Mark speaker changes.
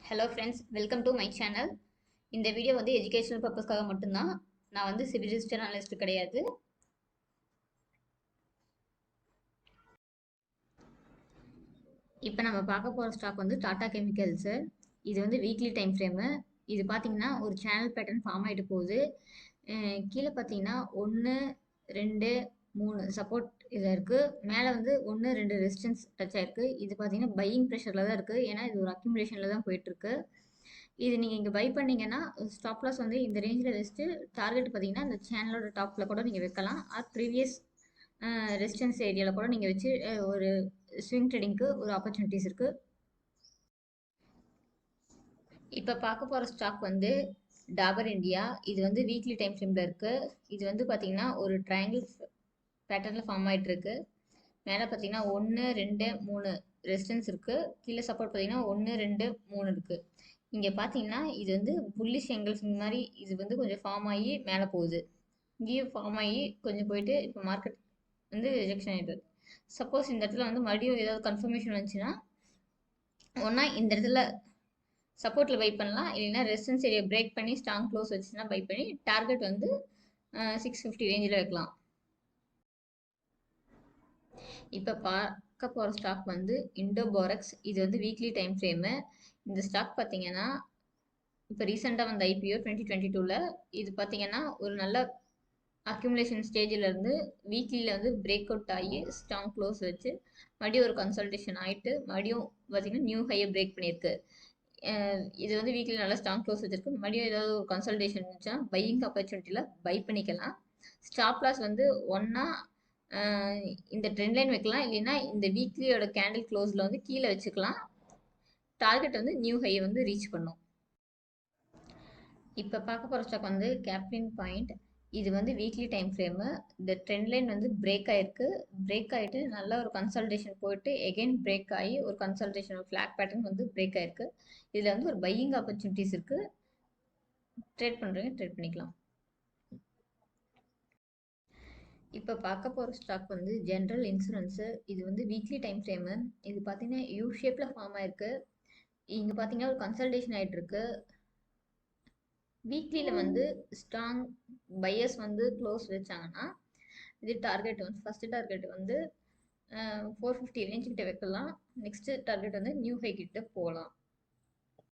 Speaker 1: Hello friends, welcome to my channel. இந்த video வந்து educational பர்பஸ்க்காக மட்டும்தான். நான் வந்து சிவில் ரிஜிஸ்டர் அனலிஸ்ட் கிடையாது. இப்போ நம்ம பார்க்க போகிற ஸ்டாக் வந்து டாடா கெமிக்கல்ஸு. இது வந்து வீக்லி டைம் ஃப்ரேமு. இது பார்த்தீங்கன்னா ஒரு சேனல் பேட்டர்ன் ஃபார்ம் ஆகிட்டு போகுது. கீழே பார்த்தீங்கன்னா 1 2 3 சப்போர்ட் இதில் இருக்குது. மேலே வந்து 1 2 ரெசிஸ்டன்ஸ் டச் ஆயிருக்கு. இது பார்த்தீங்கன்னா பையிங் ப்ரெஷரில் தான் இருக்குது, ஏன்னா இது ஒரு அக்யூமுலேஷனில் தான் போயிட்டுருக்கு. இது நீங்கள் இங்கே பை பண்ணீங்கன்னா ஸ்டாப் லாஸ் வந்து இந்த ரேஞ்சில் வச்சுட்டு டார்கெட் பார்த்தீங்கன்னா இந்த சேனலோட டாப்பில் கூட நீங்கள் வைக்கலாம். ஆர் ப்ரீவியஸ் ரெசிஸ்டன்ஸ் ஏரியாவில் கூட நீங்கள் வச்சு ஒரு ஸ்விங் ட்ரேடிங்க்கு ஒரு ஆப்பர்ச்சுனிட்டிஸ் இருக்குது. இப்போ பார்க்க போகிற ஸ்டாக் வந்து டாபர் இந்தியா. இது வந்து வீக்லி டைம் ஃப்ரேமில் இருக்குது. இது வந்து பார்த்தீங்கன்னா ஒரு ட்ரையாங்கிள் பேட்டர்னில் ஃபார்ம் ஆகிட்டு இருக்கு. மேலே பார்த்தீங்கன்னா 1 2 3 ரெசிஸ்டன்ஸ் இருக்குது. கீழே சப்போர்ட் பார்த்தீங்கன்னா 1 2 3 இருக்குது. இங்கே பார்த்தீங்கன்னா இது வந்து புல்லிஷ் எங்கல்ஸ் மாதிரி இது வந்து கொஞ்சம் ஃபார்ம் ஆகி மேலே போகுது. இங்கேயும் ஃபார்ம் ஆகி கொஞ்சம் போயிட்டு இப்போ மார்க்கெட் வந்து ரிஜெக்ஷன் ஆகிடுது. சப்போஸ் இந்த இடத்துல வந்து மறுபடியும் ஏதாவது கன்ஃபர்மேஷன் வந்துச்சுன்னா ஒன்றா இந்த இடத்துல சப்போர்ட்டில் பை பண்ணலாம், இல்லைன்னா ரெசிஸ்டன்ஸ் ஏரியா பிரேக் பண்ணி ஸ்ட்ராங் க்ளோஸ் வச்சுன்னா பை பண்ணி டார்கெட் வந்து 650 ரேஞ்சில் வைக்கலாம். இப்போ பார்க்க போகிற ஸ்டாக் வந்து இண்டோபோரக்ஸ். இது வந்து வீக்லி டைம் ஃப்ரேமு. இந்த ஸ்டாக் பார்த்தீங்கன்னா இப்போ ரீசெண்டாக வந்த ஐபிஓ 2022ல் இது பார்த்தீங்கன்னா ஒரு நல்ல அக்யூமுலேஷன் ஸ்டேஜில் இருந்து வீக்லியில் வந்து பிரேக் அவுட் ஆகி ஸ்ட்ராங் க்ளோஸ் வச்சு மறுபடியும் ஒரு கன்சல்டேஷன் ஆகிட்டு மறுபடியும் பார்த்தீங்கன்னா நியூ ஹையை பிரேக் பண்ணியிருக்கு. இது வந்து வீக்லி நல்லா ஸ்ட்ராங் க்ளோஸ் வச்சிருக்கு. மறுபடியும் ஏதாவது ஒரு கன்சல்டேஷன் இருந்துச்சுன்னா பையிங் ஆப்பர்ச்சுனிட்டியில் பை பண்ணிக்கலாம். ஸ்டாப் லாஸ் வந்து ஒன்றா இந்த ட்ரெண்ட் லைன் வைக்கலாம், இல்லைன்னா இந்த வீக்லியோட கேண்டில் க்ளோஸில் வந்து கீழே வச்சுக்கலாம். டார்கெட் வந்து நியூ ஹையை வந்து ரீச் பண்ணும். இப்போ பார்க்க போகிற ஸ்டாக் வந்து கேப்லின் பாயிண்ட். இது வந்து வீக்லி டைம் ஃப்ரேமு. இந்த ட்ரெண்ட் லைன் வந்து பிரேக் ஆகிருக்கு. பிரேக் ஆகிட்டு நல்ல ஒரு கன்சல்டேஷன் போயிட்டு எகெயின் பிரேக் ஆகி ஒரு கன்சல்டேஷன் ஒரு ஃப்ளாக் பேட்டர்ன் வந்து பிரேக் ஆகிருக்கு. இதில் வந்து ஒரு பையிங் ஆப்பர்ச்சுனிட்டிஸ் இருக்குது. ட்ரேட் பண்ணுறவங்க ட்ரேட் பண்ணிக்கலாம். இப்போ பார்க்க போகிற ஸ்டாக் வந்து ஜென்ரல் இன்சூரன்ஸு. இது வந்து வீக்லி டைம் ஃப்ரேமு. இது பார்த்தீங்கன்னா யூ ஷேப்பில் ஃபார்ம் ஆகிருக்கு. இங்கே பார்த்தீங்கன்னா ஒரு கன்சல்டேஷன் ஆகிட்டு இருக்கு. வீக்லியில் வந்து ஸ்ட்ராங் பையர்ஸ் வந்து க்ளோஸ் வச்சாங்கன்னா இது டார்கெட் வந்து ஃபஸ்ட்டு டார்கெட் வந்து 450 ரேஞ்ச் கிட்ட வைக்கலாம். நெக்ஸ்ட்டு டார்கெட் வந்து நியூ ஹை கிட்ட போகலாம்.